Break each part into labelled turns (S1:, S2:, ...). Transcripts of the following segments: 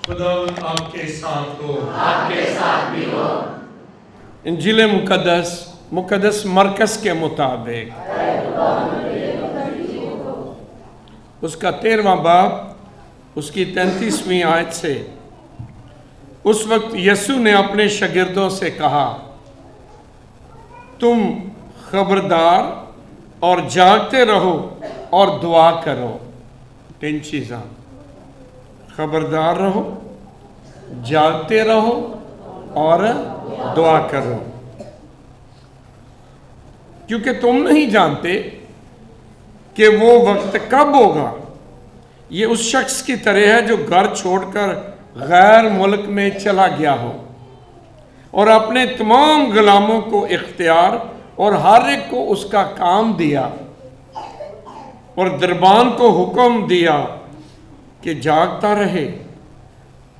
S1: खुदा आपके साथ हो,
S2: आपके साथ भी हो।
S1: इंजील मुकद्दस मरकस के मुताबिक उसका 13वां बाब उसकी 33वीं आयत से, उस वक्त यीशु ने अपने शागिर्दों से कहा, तुम खबरदार और जागते रहो और दुआ करो। 3 चीज़ां, खबरदार रहो, जागते रहो और दुआ करो, क्योंकि तुम नहीं जानते कि वो वक्त कब होगा। ये उस शख्स की तरह है जो घर छोड़कर गैर मुल्क में चला गया हो और अपने तमाम गुलामों को इख्तियार और हर एक को उसका काम दिया और दरबान को हुक्म दिया कि जागता रहे।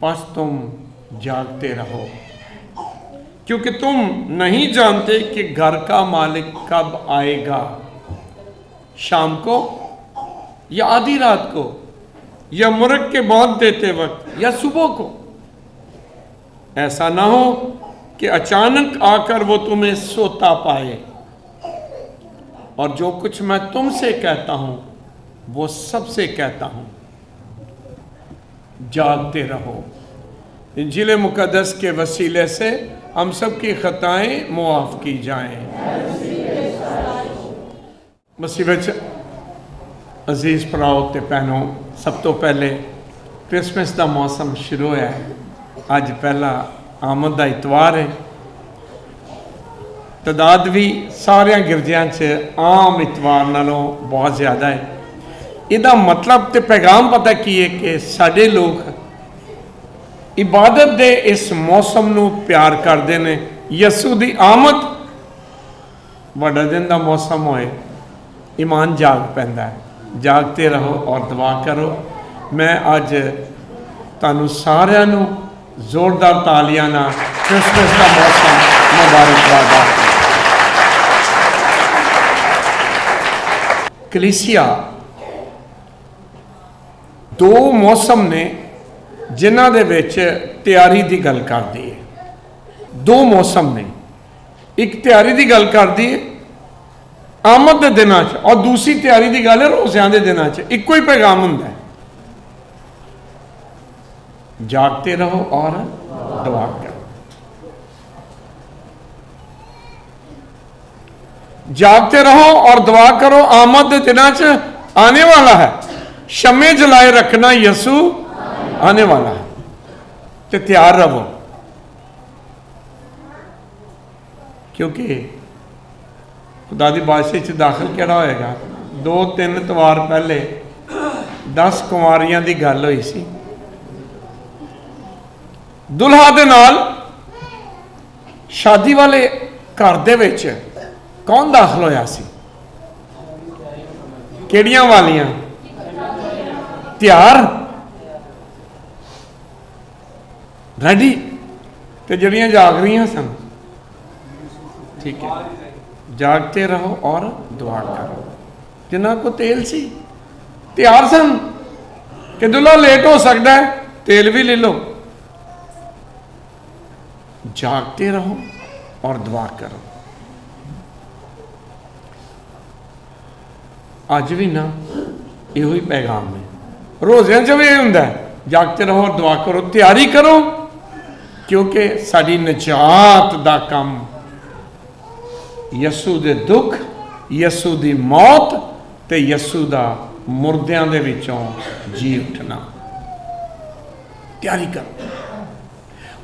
S1: बस तुम जागते रहो, क्योंकि तुम नहीं जानते कि घर का मालिक कब आएगा, शाम को या आधी रात को या मुर्ग के मौत देते वक्त या सुबह को। ऐसा ना हो कि अचानक आकर वो तुम्हें सोता पाए। और जो कुछ मैं तुमसे कहता हूं वो सबसे कहता हूं, जागते रहो। इंजील मुकद्दस के वसीले से हम सब की खताएं मुआफ की जाएं। मसीह विच अजीज भराओ ते भैनों, सब तो पहले क्रिसमस का मौसम शुरू है। अज पहला आमद का इतवार है। तादाद भी सारिया गिरजियां च आम इतवार नालों बहुत ज़्यादा है। इसका मतलब तो पैगाम पता की है कि साडे लोग इबादत दे इस मौसम नू प्यार करते हैं। यसू की आमद वड्डा दिन का मौसम होए, ईमान जाग पैंदा है। जागते रहो और दुआ करो। मैं अज तुहानू सारिਆਂ नू जोरदार तालियां नाल क्रिसमस का मौसम मुबारकबाद। कलीसिया दो मौसम ने जिन्हां दे विच तैयारी की गल करदी है। दो मौसम ने, एक तैयारी की गल करदी है आमद के दिनों च, और दूसरी तैयारी की गल है रोज़ियां के दिनों च। इको ही पैगाम हुंदा है, जागते रहो और दुआ करो। जागते रहो और दुआ करो, आमद के दिनों च आने वाला है। शमे जलाए रखना, यसू आने वाला है, तो तैयार रहो। क्योंकि खुदा दी बादशाही च दाखिल केड़ा होएगा। 2-3 इतवार पहले 10 कुंवारियां की गल हुई सी। दुल्हा दे नाल शादी वाले घर दे विच कौन दाखिल होया सी? केड़ियां वालियां? तैयार, रेडी, ते जड़ियां जाग रही सन। ठीक है, जागते रहो और दुआ करो। जिन्हां को तेल सी, तैयार सन कि दुल्हा लेट हो सकता है, तेल भी ले लो। जागते रहो और दुआ करो। अज भी ना यो ही पैगाम है। रोज़ियां च भी यह हुंदा है, जागते रहो और दुआ करो, तैयारी करो, क्योंकि साडी निजात दा काम यसू दे दुख, यसू दी मौत ते यसू दा मुर्दियां दे विचों जी उठना। तैयारी करो।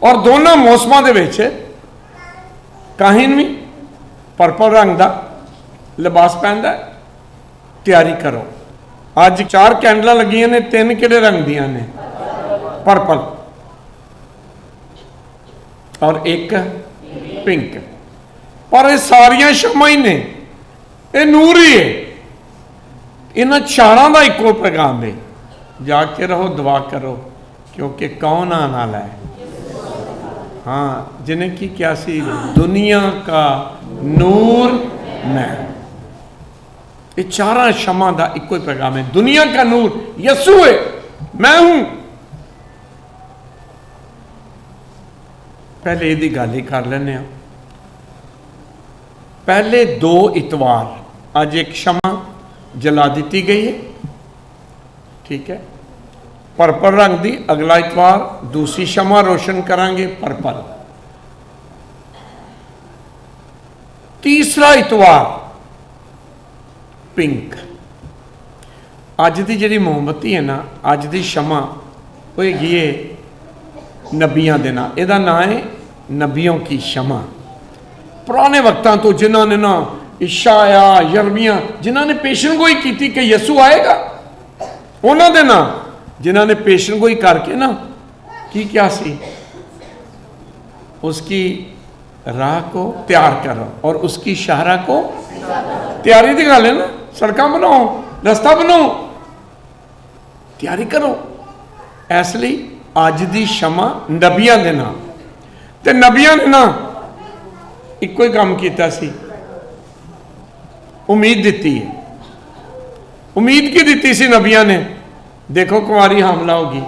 S1: और दोनों मौसमां दे विच काहिन भी पर्पल रंग दा लिबास पहनदा है। तैयारी करो। अज 4 कैंडल लगियां ने, 3 किहड़े रंग दियां ने? पर्पल और एक पिंक। पर ये सारियां शमां ही ने, ये नूर ही है। इन्हां चारां दा इको पैगाम है, जागते रहो, दुआ करो, क्योंकि कौन आने वाला है? हाँ, जिन्हें की क्या सी? दुनिया का नूर मैं। ये चारा शमा का इको ही पैगाम है। दुनिया का नूर यसू है, मैं हूं। पहले यदि गल ही कर लेने। पहले 2 इतवार, अज एक क्षमा जला दी गई है, ठीक है, पर्पल रंग दी। अगला इतवार दूसरी क्षमा रोशन करांगे पर्पल। तीसरा इतवार पिंक। अज की जी मोमबत्ती है ना, अज की क्षमा वो हैगी है नबियां दे नाम। इहदा नाम है नबियों की क्षमा। पुराने वक्तां तो जिन्होंने ना इशाया यरमिया जिन्हों ने पेशन गोई की कि यसू आएगा, उन्होंने ना जिन्होंने पेशन गोई करके ना की क्या सी, उसकी राह को तैयार करो और उसकी शाहरा को तैयारी की गल है ना। सड़क बनाओ, रास्ता बनाओ, तैयारी करो। इसलिए अज की क्षमा नबियां दे नाम। ते नबियां ने ना इको ही काम किया सी, उम्मीद दी है। उम्मीद की दी सी नबियां ने? देखो कुंवारी हमला होगी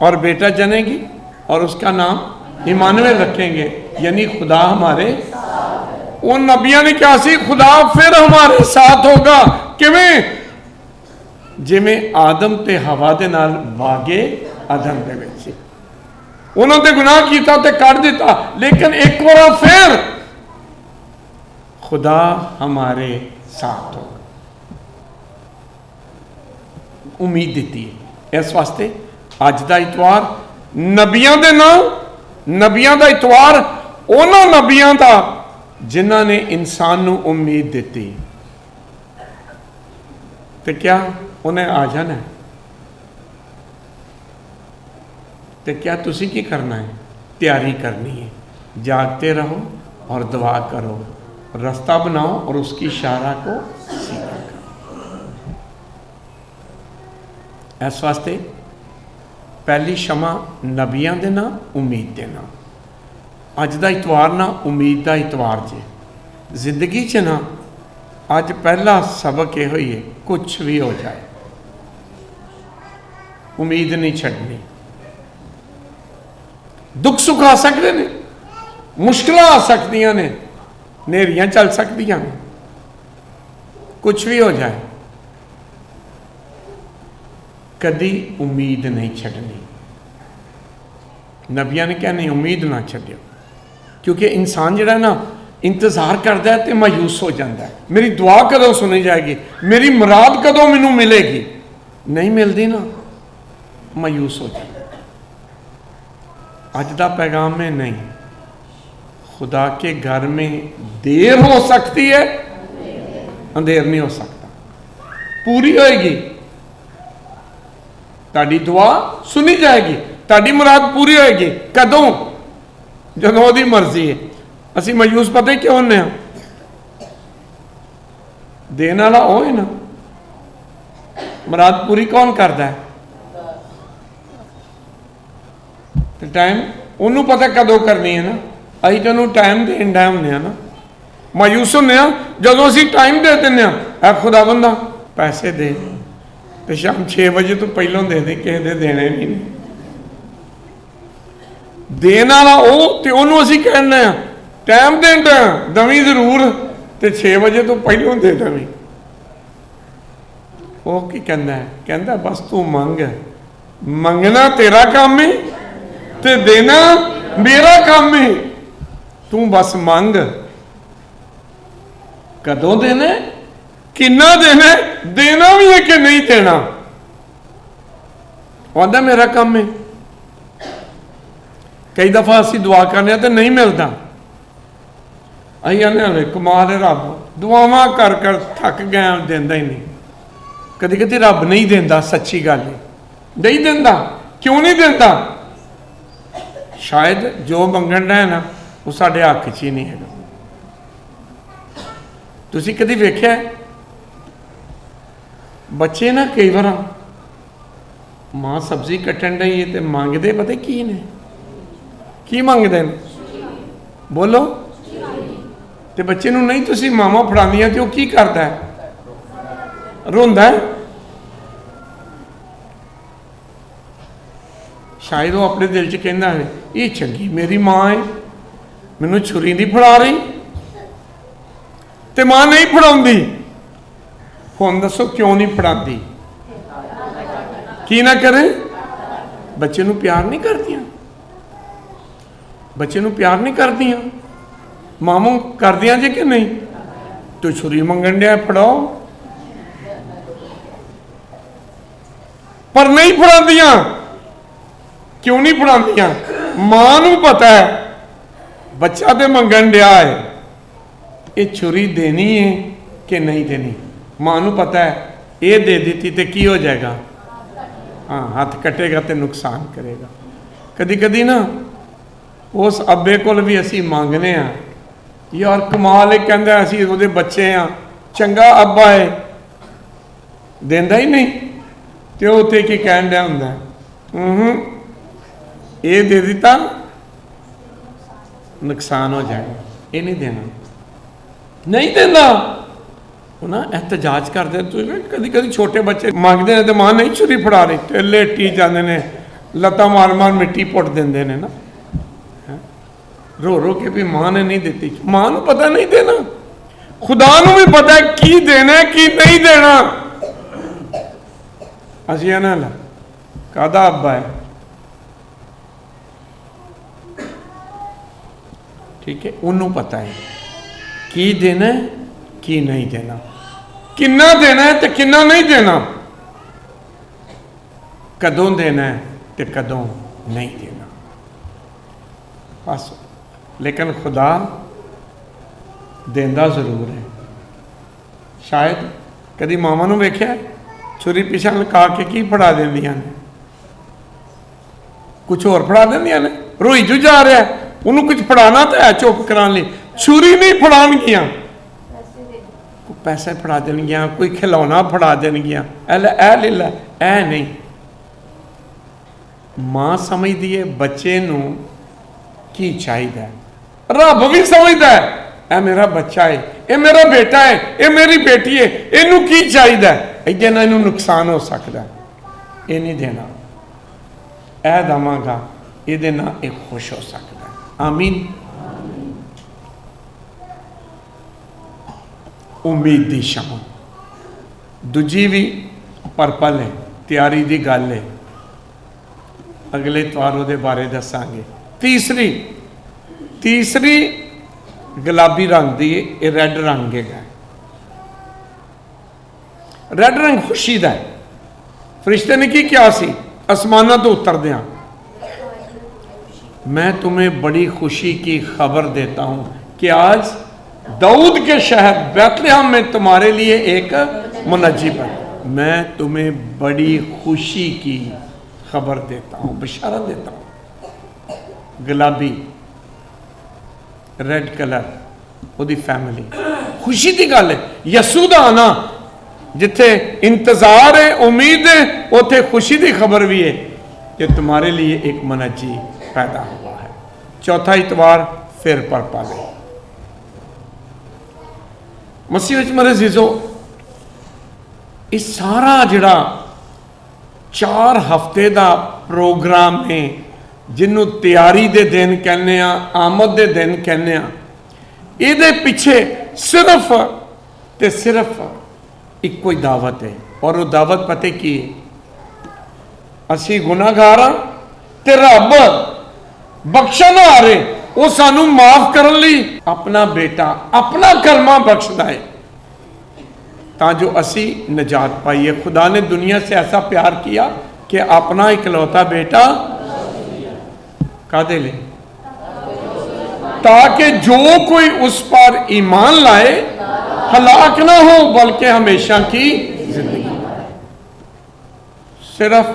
S1: और बेटा जनेगी और उसका नाम इमानुएल रखेंगे, यानी खुदा हमारे। उन नबियां ने क्या सी, खुदा फिर हमारे साथ होगा। किवें? जिवें आदम ते हवा दे नाल वागे अदन दे विच उन्होंने गुनाह किया तो कट दिता, लेकिन एक बार फिर खुदा हमारे साथ होगा। उम्मीद दी है। इस वास्ते अज का इतवार नबियां दे नाम, नबियां का इतवार उन्होंने नबियां का जिन्हों ने इंसान को उम्मीद दी। तो क्या उन्हें आ जाना है? तो क्या तुसी की करना है? तैयारी करनी है। जागते रहो और दुआ करो, रास्ता बनाओ और उसकी इशारा को सीधा करो। इस वास्ते पहली क्षमा नबियां दे नाम, उम्मीद दे नाम। अज का इतवार ना उम्मीद का इतवार जे। जिंदगी च ना अज पहला सबक यह ही है, कुछ भी हो जाए उम्मीद नहीं छड्डनी। दुख सुख आ सकते हैं, मुश्किल आ सकदियां ने, नेरियां चल सकदियां ने, कुछ भी हो जाए कदी उम्मीद नहीं छड्डनी। नबियां ने क्या नहीं, उम्मीद ना छड्डियो। क्योंकि इंसान जिहड़ा ना इंतजार करता है तो मायूस हो जाता है। मेरी दुआ कदों सुनी जाएगी, मेरी मुराद कदों मैनू मिलेगी, नहीं मिलती ना मायूस हो जाता है। आज का पैगाम में नहीं, खुदा के घर में देर हो सकती है, अंधेर नहीं हो सकता। पूरी होएगी, ताड़ी दुआ सुनी जाएगी, ताड़ी मुराद पूरी होएगी। कदों? जदों ओहदी मर्जी है। असी मायूस पता क्यों होने? देने वाला वो है ना, मुराद पूरी कौन करता है? तो टाइम उन्होंने पता कदों करनी है ना। अभी तो उन्होंने टाइम देन डे होंगे ना, मायूस होंगे जो असी टाइम दे दें। है खुदा बंदा पैसे दे तो शाम 6 बजे तो पहलों दे दे, किसी दे देने भी नहीं। देने वाला वो तो उन्होंने असी कहने टाइम दें दवी जरूर, तो 6 बजे तो पहलों दे दवी। वो की कहना है? कहता बस तू मंग, मंगना तेरा काम है ते देना मेरा काम है। तू बस मंग, कदों देना, किन्ना देना, देना भी है कि नहीं देना, आंदा मेरा काम है। कई दफा असी दुआ करने तो नहीं मिलता, अं आने कमाल है रब, दुआवां कर कर थक गया, देंदा ही नहीं। कदी कदी रब नहीं देंदा, सच्ची गल है नहीं देंदा। क्यों नहीं देंदा? शायद जो मंगण रहा है ना वो साढ़े हक च ही नहीं है। तुसी कदी वेख्या बच्चे ना कई बार मां सब्जी कट्टन रही है तो मंगते पता की ने, की मंगते हैं? बोलो। तो बच्चे नूं नहीं तुसी मामा फड़ांदियां तो की करता है? रोंदा है। शायद वो अपने दिल च कहता है ये चंगी मेरी माँ है, मैनू छुरी नहीं फड़ा रही, तो माँ नहीं फड़ाउंदी। हुण दसो क्यों नहीं फड़ाती? की ना करें? बच्चे नू प्यार नहीं करदियां, बच्चे नू प्यार नहीं करदियां, मामू करदियां जे कि नहीं? तो छुरी मंगन दिया फड़ाओ, पर नहीं फड़ादियां। क्यों नहीं फड़ादियां? मां नू पता है बच्चा तो मंगन दिया है, ये छुरी देनी है कि नहीं देनी। मां नू पता है ये दे दी तो की हो जाएगा, हाँ हाथ कटेगा तो नुकसान करेगा। कदी कदी ना उस अब्बे को भी असी मांगने यार कमाल है, कहता असी वो बच्चे हाँ, चंगा अब्बा है, देंदा ही नहीं, तो उत्थे की कहन दिया होंगे ये दे दिता नुकसान हो जाएगा, ये नहीं देना, नहीं देना। वो ना एहतजाज करते, कभी कभी छोटे बच्चे मंगते हैं तो मां नहीं छुरी फड़ा रही, तो लेटी जाते हैं, लत्ता मार मार मिट्टी पुट देंगे ने ना, रो रो के भी मां ने नहीं दी। मां को पता नहीं देना, खुदा को भी पता है की देना है की नहीं देना। असी ना ला कादा अब्बा है, ठीक है, उन्होंने पता है की देना है की नहीं देना, किन्ना देना है तो किन्ना नहीं देना, कदों देना है तो कदों नहीं देना, बस। लेकिन खुदा देंदा जरूर है। शायद कभी मामा नू वेख्या छुरी पिछा लगा के की फड़ा देंदियां ने, कुछ होर फड़ा देंदियां ने, रोई जू जा रहा है उन्होंने कुछ फड़ाना तो है चुप कराने, छुरी नहीं फड़ानगियां, पैसे फड़ा देनगियां, कोई खिलौना फड़ा देनगियां, ए ले ला, ए नहीं। मां समझदी है बच्चे नू की चाहिए, रब भी समझता है ए मेरा बच्चा है, ये मेरा बेटा है, ये मेरी बेटी है, इनू की चाहिए, इहदे नाल इनू नुकसान हो सकता है, ये नहीं देना, ए दवांगा इहदे नाल ये खुश हो सकता है। आमीन। उम्मीद दी शमा दूजी भी परपल है, तैयारी की गल है, अगले इतवार वो बारे दसांगे। तीसरी गुलाबी रंग की, ये रैड रंग है, रैड रंग खुशी का है। फरिश्ते ने की क्या सी, आसमाना तो उतरद्या, मैं तुम्हें बड़ी खुशी की खबर देता हूं कि आज दाऊद के शहर बैतलहम में तुम्हारे लिए एक मुनज्जिम है। मैं तुम्हें बड़ी खुशी की खबर देता हूं, बशारत देता हूं। गुलाबी रेड कलर वो फैमिली, खुशी की गल है। यसू का आना जिथे इंतजार है, उम्मीद है, उथे खुशी की खबर भी है कि तुम्हारे लिए एक मुनज्जी पैदा हुआ है। चौथा इतवार फिर परपल है। मसीह विच मेरे अजीजो, इस सारा जिहड़ा 4 हफ्ते का प्रोग्राम है, जिन्हों तैयारी के दिन कहने, आमद के दिन कहने, ये पीछे सिर्फ ते सिर्फ एक कोई दावत है, और वो दावत पते की है, असी गुनाहगार हाँ ते रब बख्शण आ रहे, वो सानू माफ करने लई अपना बेटा, अपना कलमा बख्शदा है, ताजो असी निजात पाइए। खुदा ने दुनिया से ऐसा प्यार किया कि अपना इकलौता बेटा कादे ले, ताकि जो कोई उस पर ईमान लाए हलाक ना हो बल्कि हमेशा की जिंदगी। सिर्फ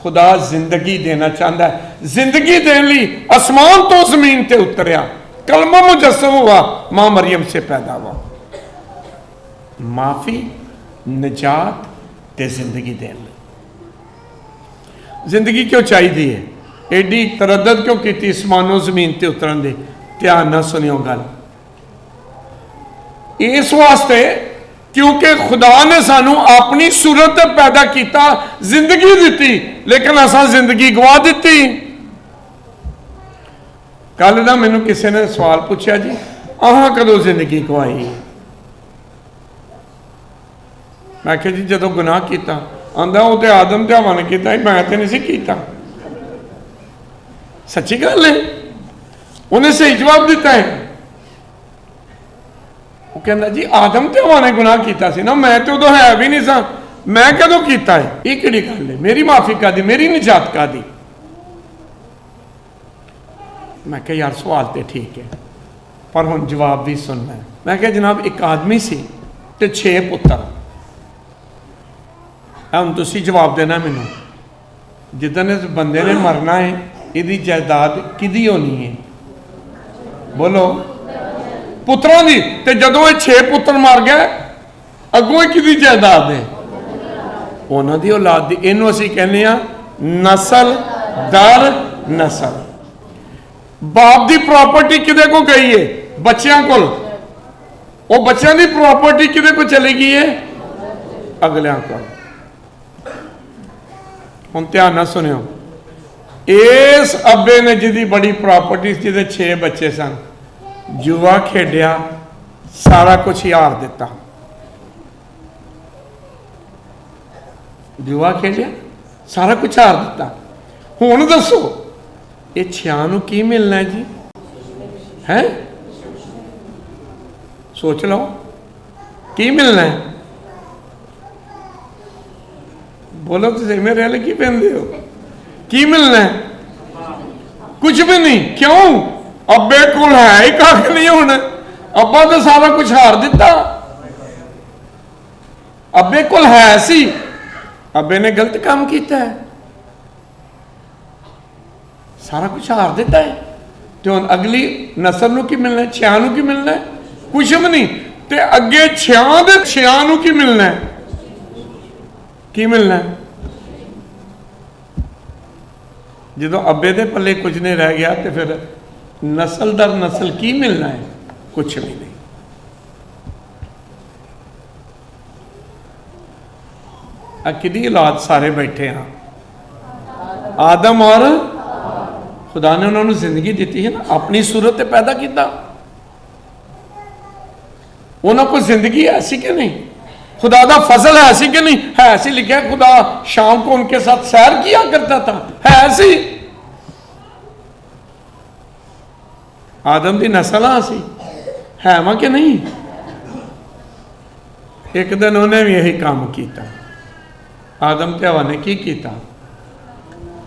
S1: खुदा जिंदगी देना चाहता है, जिंदगी देने लिए आसमान तो जमीन ते उतरिया, कलमा मुजस्सम हुआ, मां मरियम से पैदा हुआ। माफी, निजात ते जिंदगी देने। जिंदगी क्यों चाहिए है, एडी तरद्दद क्यों की आसमानों जमीन ते उतरन दे? ध्यान ना सुनियो गल, इस वास्ते क्योंकि खुदा ने सानू अपनी सूरत पैदा किया, जिंदगी दी, लेकिन असा जिंदगी गवा दी। कल ना मैनू किसी ने सवाल पूछा, जी अहां कदों जिंदगी गवाई? मैं कहा जी जदों गुनाह किया। आंदा वो तो आदम ते हवा ने किया, मैं तो नहीं किया। सच्ची गल है, उन्हें सही जवाब दिता है। वो कहता जी आदम ते हवा ने गुनाह किया सी ना, मैं तो उदों है भी नहीं सा, मैं कदों किया है? ये किहड़ी गल है? मेरी माफी का दी, मेरी निजात का दी। मैं कहा यार सवाल तो ठीक है, पर हुण जवाब भी सुनना है। मैं कहा जनाब एक आदमी सी ते 6 पुत्र, हुण तुसीं जवाब देना मैनू। जिदन इस बंदे ने मरना है, इहदी जायदाद किहदी होनी है? बोलो, पुत्रां दी। ते जदों ये 6 पुत्र मर गए, अगों किहदी जायदाद है? उन्हां दी औलाद दी। इहनूं असीं कहने आ नस्ल दर नस्ल। बाप दी प्रॉपर्टी किहदे को गई है? बच्चों को। वो बच्चों की प्रॉपर्टी किहदे को चली गई है? अगलियां को। हुण ध्यान नाल सुनियो, इस अब्बे ने जिहदी बड़ी प्रॉपर्टी, जिहदे 6 बच्चे सन, जुआ खेडिया, सारा कुछ ही हार दिता। जुआ खेलिया, सारा कुछ हार दिता। हुण दसो ये 6 नूं की मिलना है जी? है सोच लो की मिलना है? बोलो तो सही, मेरे वाले की पहनते हो? की मिलना है? कुछ भी नहीं। क्यों? अब्बे को है ही कख नहीं। हुण अब्बा तो सारा कुछ हार दिता। अब्बे को है सी, अब्बे ने गलत काम किया है, सारा कुछ हार दिता है। तो हुण अगली नस्ल नूं की मिलना है? 6 नूं की मिलना है? कुछ भी नहीं। तो अगे 6 दे 6 नूं की मिलना है? की मिलना है? जो अब्बे दे पल्ले कुछ नहीं रह गया, तो फिर नस्ल दर नस्ल की मिलना है? कुछ भी नहीं। किहदी औलाद सारे बैठे हाँ? आदम और खुदा ने उन्होंने जिंदगी दी है ना, अपनी सूरत पैदा किया। उन्होंने को जिंदगी ऐसी कि नहीं? खुदा का फजल है ऐसी कि नहीं? है ऐसी। लिखा खुदा शाम को उनके साथ सैर किया करता था, है ऐसी। आदम की नस्ल ऐसी है वहां कि नहीं? एक दिन उन्हें भी यही काम किया। आदम ते हवा ने की किया?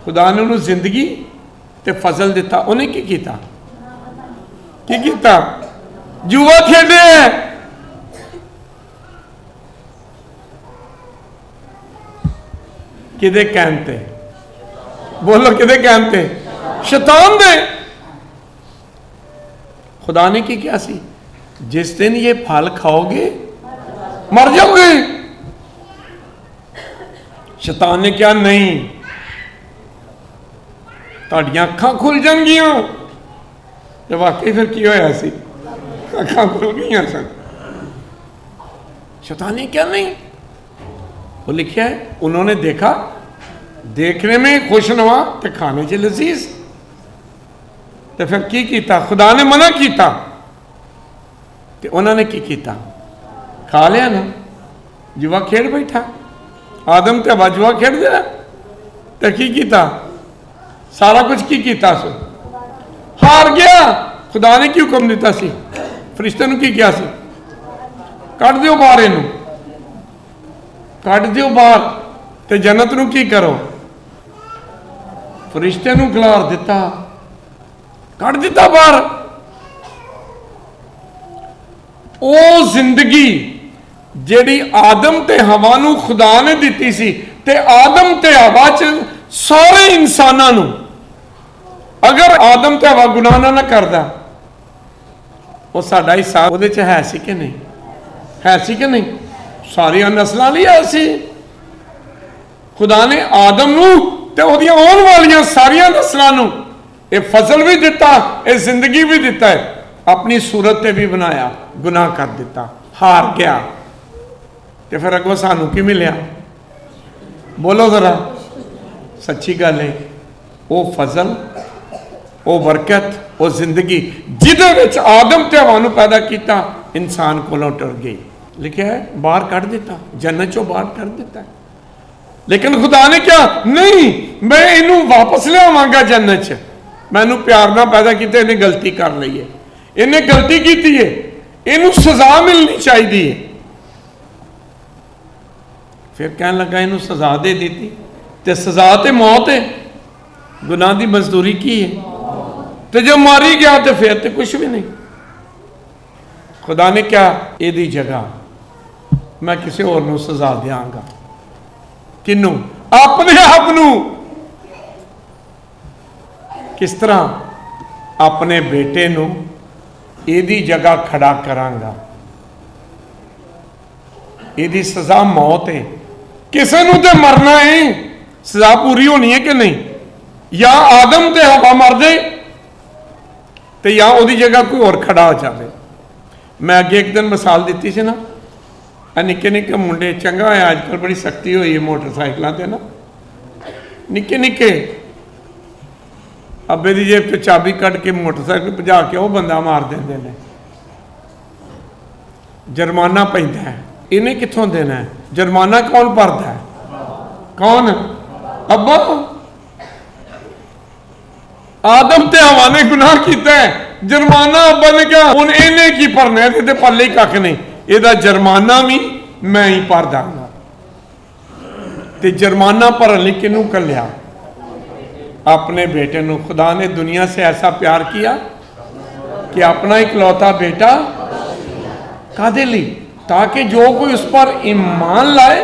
S1: खुदा ने उन्होंने जिंदगी ते फजल दिता। उन्हें की किया? की किया? जुआ खेले। किदे कहते? बोलो किदे कहते? शैतान दे। खुदा ने की क्या सी? जिस दिन ये फल खाओगे मर जाओगे। शैतान ने क्या? नहीं, तुहाडियां अखां खुल जाएंगियां। तो वाकई फिर की होया सी? अखां खुल गई सन। शैतान ने क्या? नहीं। वो लिखा है उन्होंने देखा, देखने में खुशनुमा तो खाने च लजीज। तो फिर की किया? खुदा ने मना किया तो उन्होंने की किया? खा लिया ना। जुआ खेड बैठा। आदम तो हवा जुआ खेड दिया तो की किया? सारा कुछ की किया? सो हार गया। खुदा ने की हुक्म दिता सी? फरिश्ते नूं की किया सी? कढ़ दिओ बाहर, इनू कढ़ दिओ बाहर। तो जन्नत नूं की करो? फरिश्ते नूं खिलार दिता, कढ़ दिता बाहर। ओ जिंदगी जिहड़ी आदम ते हवा नूं खुदा ने दिती सी, ते आदम ते हवा च सारे इंसानां नूं, अगर आदम ते हवा गुनाह ना करदा, वो साडा हिस्सा उहदे च है सी कि नहीं? है सी कि नहीं? सारिया नस्लों लिए है सी। खुदा ने आदम नूं ते उहदियां आउण वालियां सारिया नस्लों नूं ये फजल भी दिता, ये जिंदगी भी दिता है। अपनी सूरत ते भी बनाया, गुनाह कर दिता, हार गया। तो फिर अगों सानू की मिलिया? बोलो जरा, सच्ची गल है, वो फजल, वो बरकत, वो जिंदगी जिदे विच आदम ते हवा नूं पैदा किया इंसान कोलों टुर गई। लिखा है बाहर कढ़ दिता, जन्नत चों बाहर कढ़ दिता। लेकिन खुदा ने क्या, नहीं मैं इनू वापस लियावांगा जन्नत च। मैनू प्यार ना पैदा किया, इन्हें गलती कर ली है, इन्हें गलती की है, इनू सजा मिलनी चाहिए। फिर कहन लगा इनू सजा दे दी, तो सजा तो मौत है, गुनाह की मजदूरी की है, तो जो मारी गया तो फिर तो कुछ भी नहीं। खुदा ने क्या, यदी जगह मैं किसी होर नूं सजा देंगा। किनू? अपने आप नूं। किस तरह? अपने बेटे नूं यदी जगह खड़ा करांगा। यदी सजा मौत है, किसी नूं ते मरना है, सजा पूरी होनी है कि नहीं? या आदम ते हवा मर जाए तो या उहदी जगह कोई और खड़ा हो जाए। मैं अगे एक दिन मिसाल दी सी ना, निक्के निक्के मुंडे, चंगा होया अजकल बड़ी सख्ती हुई है मोटरसाइकिलों से ना, निक्के निक्के अब्बे की जेब च चाबी कढ़ के मोटरसाइकिल भजा के वह बंदा मार देंगे ने, जुर्माना पैंदा है। इन्हें कित्थों देना है जुर्माना? कौन भरदा है? कौन? अब्बा। आदम ते हवा ने गुनाह किया है, जुर्माना अब्बा ने क्या, हुण इन्हें की भरना है, ते पल्ले ही कख नहीं, ਇਹਦਾ जुर्माना भी मैं ही भर दांगा। तो जुर्माना भरन लई किनू कलिया? अपने बेटे नूं। खुदा ने दुनिया से ऐसा प्यार किया कि अपना इकलौता बेटा, कादे लई? ताकि जो कोई उस पर ईमान लाए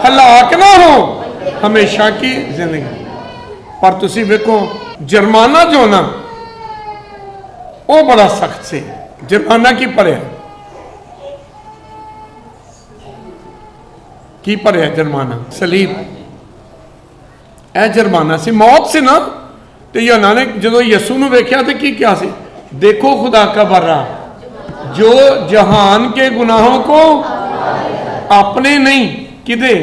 S1: हलाक ना हो, हमेशा की जिंदगी। पर तुसी देखो जुर्माना जो ना वो बड़ा सख्त से, जुर्माना की भरिया, की भरिया जुर्माना? सलीब। यह जुर्माना से मौत से ना। तो यूहन्ना ने जो यसू नूं वेख्या तो की क्या सी? देखो खुदा का बर्रा जो जहान के गुनाहों को अपने नहीं, किदे?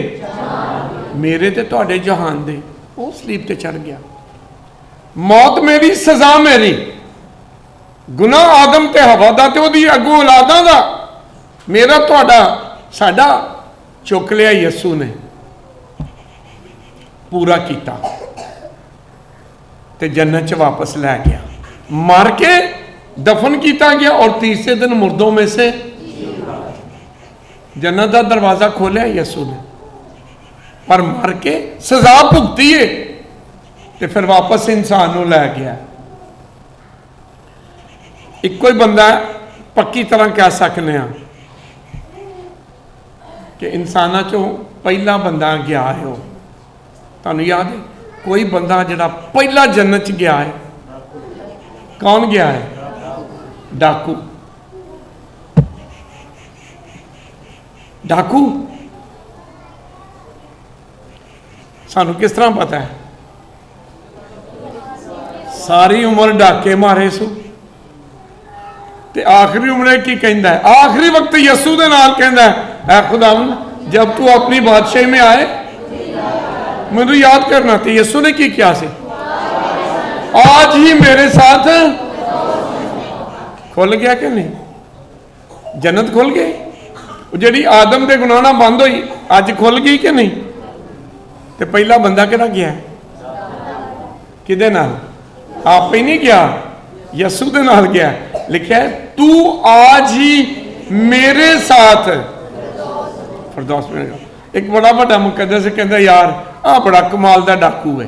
S1: मेरे ते तुहाडे जहान दे। वो सलीब ते चढ़ गया। मौत मेरी, सजा मेरी, गुनाह आदम ते हवा दा ते ओदी अगों औलादां दा, मेरा तुहाडा साडा चुक लिया यसू ने, पूरा किया ते जन्नत च वापस लै गया। मर के दफन किया गया और तीसरे दिन मुर्दों में से जन्नत का दरवाजा खोलिया यसू ने। पर मर के सजा भुगती है तो फिर वापस इंसान को लै गया। इको ही बंदा पक्की तरह कह सकते हैं कि इंसाना चो पहला बंदा गया है। वो तुहानू याद है कोई बंदा जिहड़ा पहला जन्नत च गया है? कौन गया है? डाकू। डाकू सानू किस तरह पता है? सारी उम्र डाके मारे सू ते आखिरी उम्र की कहता है? आखिरी वक्त यसू दे नाल कहता है, ऐ खुदावंद जब तू अपनी बादशाही में आए मुझे याद करना। तो यसू ने की किया से? आज ही मेरे साथ खुल गया कि नहीं? जन्नत खुल गई। जी आदम के गुनाह नाल बंद हुई अज खुल गई कि नहीं? तो पहला बंदा किहड़ा गया? किहदे नाल? आप ही नहीं गया, यसू दे नाल गया। लिखा है तू आज ही मेरे साथ फिरदौस में। एक बड़ा बड़ा मुकद्दस कहता यार आ बड़ा कमाल का डाकू है,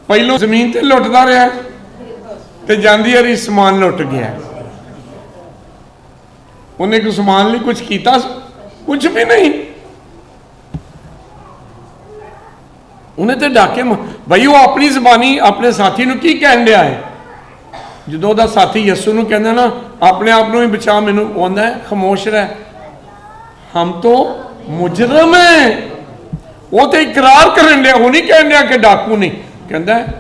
S1: पहलों जमीन ते लुटता रहा तो जांदी वारी समान लुट गया। उन्हें कुछ समान लिए कुछ किया? कुछ भी नहीं। उन्हें तो डाके भाई वो अपनी जबानी अपने साथी नूं की कहन दिया है। जो दा साथी यसू नूं कहंदा ना अपने आप नूं ही बचा, मैनूं आंदा है खामोश रह, हम तो मुजरम है। वो तो इकरार करन दिया, वो नहीं कहन दिया कि डाकू नहीं, कहंदा है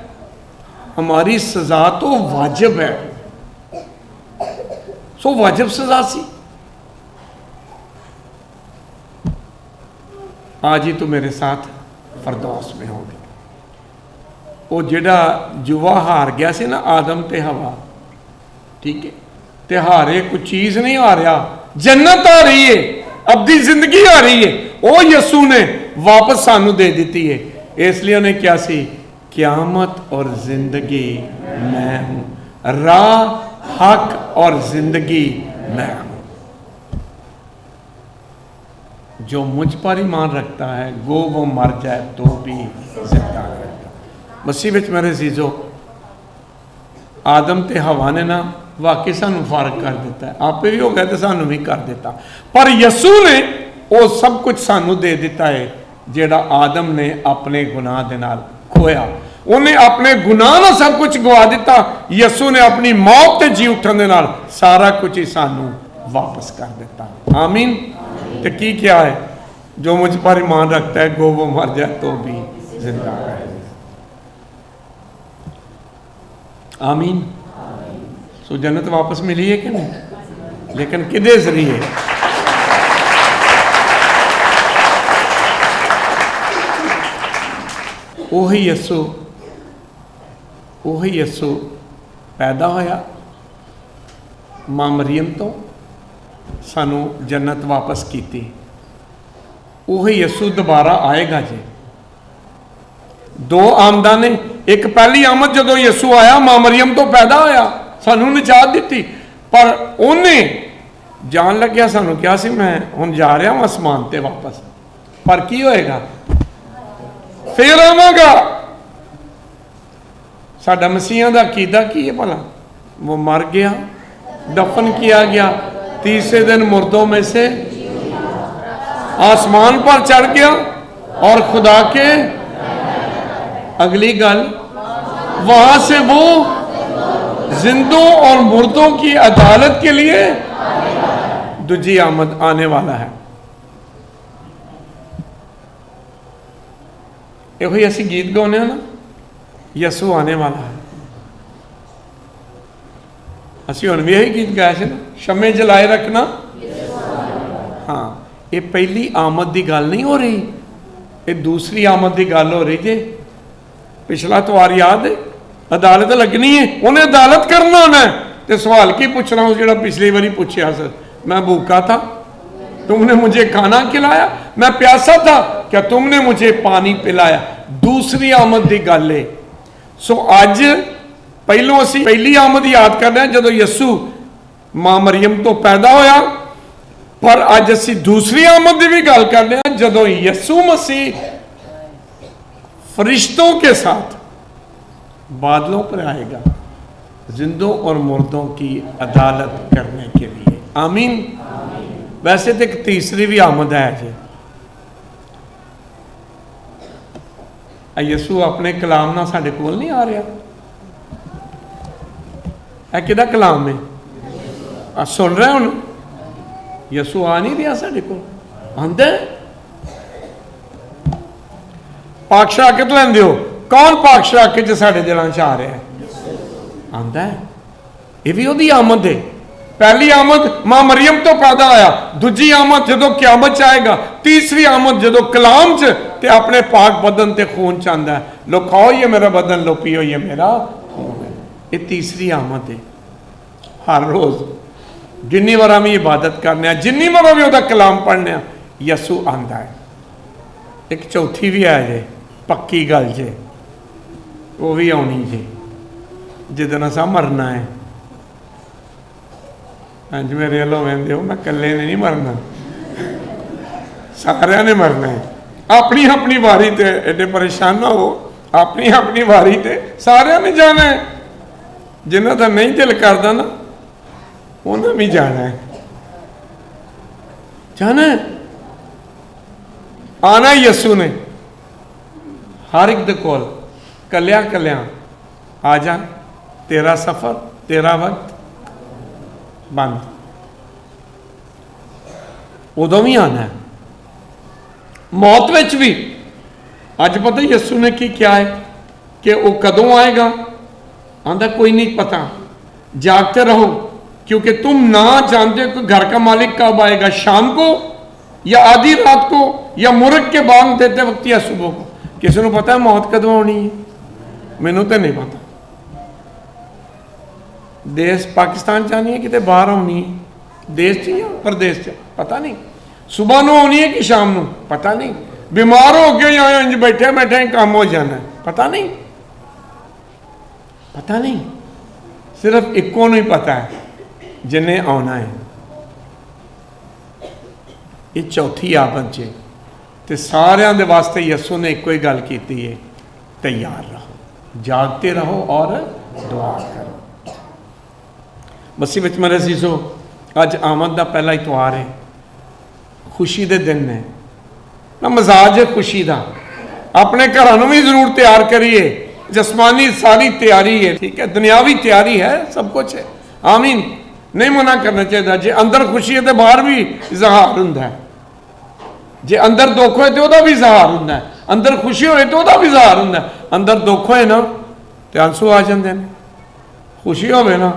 S1: हमारी सजा तो वाजिब है। सो वाजिब सजा सी। आज ही तू मेरे साथ फरदौस में होगी। वो जिहड़ा जुआ हार गया सी ना आदम ते हवा, ठीक है, ते हारे कोई चीज़ नहीं हारिया, जन्नत आ रही है, अबदी जिंदगी आ रही है, वो यसू ने वापस सानू दे दी है। इसलिए उन्हें क्या सी, क़यामत और जिंदगी मैं हूं, राह हक और जिंदगी मैं हूं। जो मुझ पर ईमान रखता है गो वो मर जाए तो भी जिंदा रहेगा। मसीह विच मेरे जीजो, आदम ते हवा ने ना वाकई सानू फर्क कर दिता है, आपे भी हो गया तो सानू भी कर दिता, पर यसू ने वो सब कुछ सानू दे दिता है जेड़ा आदम ने अपने गुनाह दे नाल खोया। उन्हें अपने गुनाह ना सब कुछ गवा दिता, यसू ने अपनी मौत ते जी उठन दे नाल सारा कुछ ही सानू वापस कर दिता। आमीन। तो की क्या है, जो मुझ पर ईमान रखता है गो वो मर जाए तो भी जिंदा रहे। आमीन। सो जन्नत वापस मिली है कि नहीं, लेकिन किदे जरिए? वही यसू पैदा होया मां मरियम तो, सानू जन्नत वापस की। वही यसू दोबारा आएगा जी। दो आमदा ने, एक पहली आमद जदों यसू आया मां मरियम तो पैदा होया, सानू निजात दी, पर उन्हें जान लग्या सानू क्या सी, मैं हुण जा रहा हूं आसमान ते वापस, पर की होएगा, फिर आवांगा। साडा मसीहा दा अकीदा की है भला? वो मर गया, दफन किया गया, तीसरे दिन मुर्दों में से आसमान पर चढ़ गया, और खुदा के अगली गल वहां से वो जिंदों और मुर्दों की अदालत के लिए दूजी आमद आने वाला है। ये असी गीत गाने ना, यसू आने वाला है। असी हुण भी यही गीत गाया ना, शमे जलाए रखना। हाँ, ये पहली आमद की गल नहीं हो रही, ये दूसरी आमद की गल हो रही जे। पिछला त्वार याद है, अदालत लगनी है, उन्हें अदालत करना है, तो सवाल की पूछना उस जो पिछली बारी पूछा सर, मैं भूखा था तुमने मुझे खाना खिलाया, मैं प्यासा था क्या तुमने मुझे पानी पिलाया। दूसरी आमद की गल है। सो अज पहलों असी पहली आमद याद कर रहे हैं जदों यसू मां मरियम तो पैदा होया, पर अज असी दूसरी आमद की भी गल कर रहे हैं जदों यसू मसीह फरिश्तों के साथ बादलों पर आएगा, जिंदों और मुर्दों की अदालत करने के लिए। आमीन। वैसे तो एक तीसरी भी आमद है जी। यसू अपने कलाम ना साडे कोल नहीं आ रहा, है किहदा कलाम है? सुन रहे हुण? यसू आ नहीं रहा साडे कोल, आंदा है। पाक शराकत लैंदे हो, कौन पाक शराकत साडे दिलों च आ रहा है? आंदा है। ये भी ओदी आमद है। पहली आमद मां मरियम तो पैदा आया, दूजी आमद जदों क़यामत च आएगा, तीसरी आमद जदों कलाम च ते अपने पाक बदन ते खून च आंदा है, लो खाओ ये मेरा बदन, लो पियो ये मेरा खून है। ये तीसरी आमद है। हर रोज जिन्नी बार भी इबादत करने, जिन्नी बार भी वह कलाम पढ़ने, यसू आंदा है। एक चौथी भी है जे, पक्की गल जे, वो भी आनी जे, जिदन असा मरना है। हाँ जी, मेरे वालों वेंदे हो, मैं कल्ले ने नहीं मरना, सारिया ने मरना है। अपनी अपनी वारी ते एडे परेशान ना हो, अपनी अपनी वारी ते सारिया ने जाना है। जिन्हों का नहीं दिल करता ना उन्हें भी जाना है, जाना है। आना यसू ने हर एक दे कोल कलिया कलिया आ जा, तेरा सफर तेरा वक्त बंद, उदों भी आना है। मौत विच भी अज पता यसू ने की क्या है कि वह कदों आएगा, आंदा कोई नहीं पता, जागते रहो क्योंकि तुम ना जानते कि घर का मालिक कब आएगा, शाम को या आधी रात को, या मुर्ग के बांग देते वक्त, या सुबह को। किसी को पता है मौत कदों आनी है? मैनू तो नहीं पता। देश पाकिस्तान च आनी है कि बाहर आनी है? देश च या प्रदेश च? पता नहीं। सुबह नू आनी है कि शाम नू? पता नहीं। बीमार हो गए या इंज बैठे बैठे काम हो जाना है? पता नहीं, पता नहीं। सिर्फ इको नू ही पता है जिन्हें आना है। ये चौथी आमद जे, ते सारिਆਂ ਦੇ वास्ते यसू ने एक ही गल की है, तैयार रहो, जागते रहो और दुआ करो। मसीह विच मेरे अजीजो, अज आमद का पहला इतवार है, खुशी के दिन ने ना, मजाज है खुशी का। अपने घरों भी जरूर तैयार करिए, जसमानी सारी तैयारी है, ठीक है, दुनियावी तैयारी है, सब कुछ है। आमीन। नहीं मना करना चाहिए। जे अंदर खुशी है तो बाहर भी इजहार होंदा है, जे अंदर दुख होए तो वह भी इजहार होंदा है, अंदर खुशी होए तो वह भी इजहार होंदा है। अंदर दुख होए ना तो आंसू आ जाते हैं, खुशी होवे ना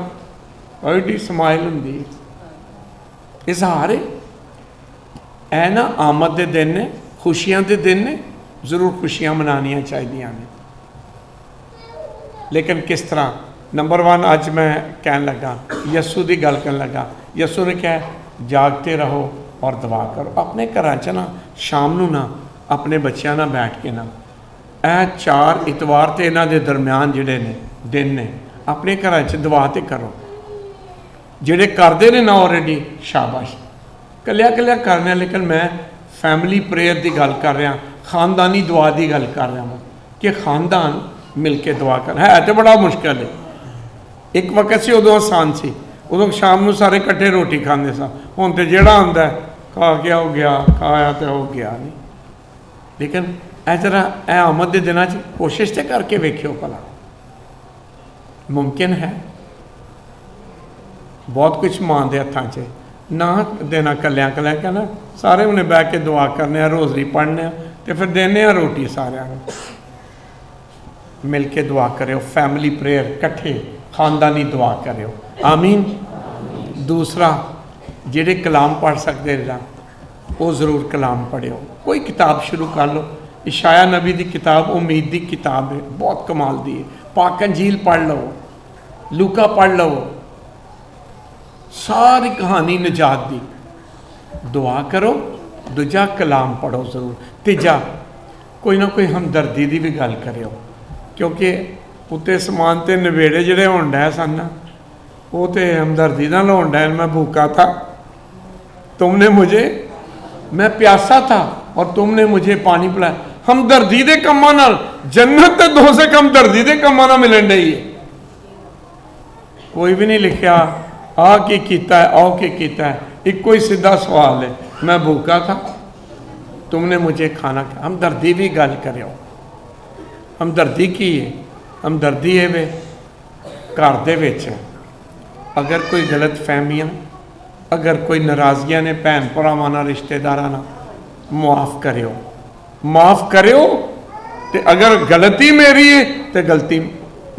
S1: बड़ी समाइल होंदी है, इजहार है। ऐ ना आमद के दिन ने, खुशियां के दिन ने, जरूर खुशियां मनानियां चाहिए ने, लेकिन किस तरह? नंबर 1 अज मैं कह लगा, यसू की गल कर लगा। यसू ने कहा जागते रहो और दुआ करो। अपने घर च ना शाम नू ना अपने बच्चों ना बैठ के ना, ए 4 इतवार तो इन्हों के दरम्यान जोड़े ने दिन ने, अपने घर च दुआ तो करो। जोड़े करते हैं ना ऑलरेडी, शाबाश, कलिया कलिया करने, लेकिन मैं फैमिली प्रेयर की गल कर रहा, खानदानी दुआ की गल कर रहा हूँ कि खानदान मिल के दुआ कर। है तो बड़ा मुश्किल है। एक वक्त से उदों आसान सी, उदों शाम को सारे कट्ठे रोटी खाते सा। हुण तो जिहड़ा आंदा खा के हो गया, खाया तो हो गया नहीं। लेकिन ए जरा ए आमद के दिनों कोशिश तो करके वेखियो भला, मुमकिन है। बहुत कुछ मां के हथां च ना देना, कलिया कलिया कहना, सारे उन्हें बह के दुआ करने, रोज़री पढ़ने, तो फिर देने रोटी सारिਆਂ ਨੂੰ। मिल के दुआ करो, फैमिली प्रेयर कट्ठे खानदानी दुआ करो। आमीन। दूसरा, जेडे कलाम पढ़ सकते हैं वो ज़रूर कलाम पढ़ियो। कोई किताब शुरू कर लो। इशाया नबी की किताब उम्मीद की किताब है, बहुत कमाल दी है। पाक अंजील पढ़ लो, लूका पढ़ लो, सारी कहानी निजात दी। दुआ करो। दूजा कलाम पढ़ो जरूर। तीजा, कोई ना कोई हमदर्दी की भी गल करो, क्योंकि उत्ते समान ते नवेड़े जोड़े होण डे सन, वो तो हमदर्दी ना होण डे। मैं भूखा था, तुमने मुझे, मैं प्यासा था और तुमने मुझे पानी पिलाया। हमदर्दी के कामां नाल जन्नत ते 2 से कम दर्दी के कामां नाल मिलन डई है। कोई भी नहीं लिखिया आ की कीता है, आओ की कीता है। एक कोई सीधा सवाल है, मैं भूखा था, तुमने मुझे खाना खाया। हमदर्दी भी गल करो। हमदर्दी की है? हमदर्दी है वे घर दे विच अगर कोई गलत फहमियाँ, अगर कोई नाराज़गियाँ ने भैन भरावां नाल, रिश्तेदारां नाल, मुआफ़ करो, माफ़ करो। तो अगर गलती मेरी है तो गलती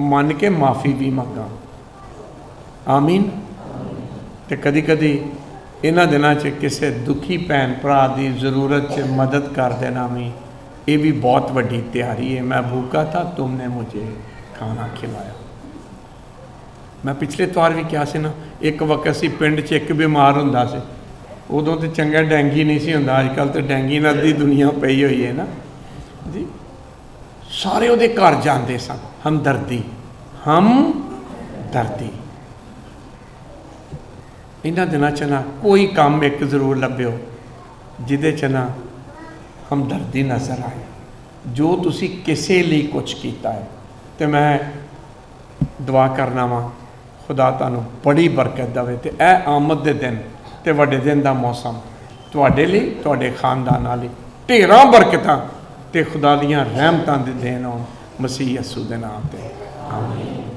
S1: मन के माफ़ी भी मंगा। आमीन। तो कदी कदी इन्हां दिनां च किसी दुखी भैन भरा की जरूरत च मदद कर देना भी, ये भी बहुत वड्डी तैयारी है। मैं भूखा था, तुमने मुझे खाना खिलाया। मैं पिछले इतवार भी कहा से ना, एक वक्त असी पिंड च एक बीमार हुंदा से, उदों तो चंगा डेंगी नहीं सी हुंदा। अजकल तो डेंगी नाल दी दुनिया पई हुई है ना जी। सारे उहदे घर जांदे सन। हमदर्दी, हमदर्दी। इन्हां दिनां च ना कोई काम एक जरूर लभ्यो जिहदे च ना हमदर्दी नज़र आए। जो तुसी किसी लिए कुछ किया है, तो मैं दुआ करना वा खुदा तुहानू बड़ी बरकत देवे। तो यह आमद के दिन तो वड्डे दिन का मौसम तुहाडे लिए, तुहाडे खानदान लिए ढेरां बरकतां ते खुदा दीयां रहमतां दे देन आउण मसीह यसू दे नाम ते। आमीन।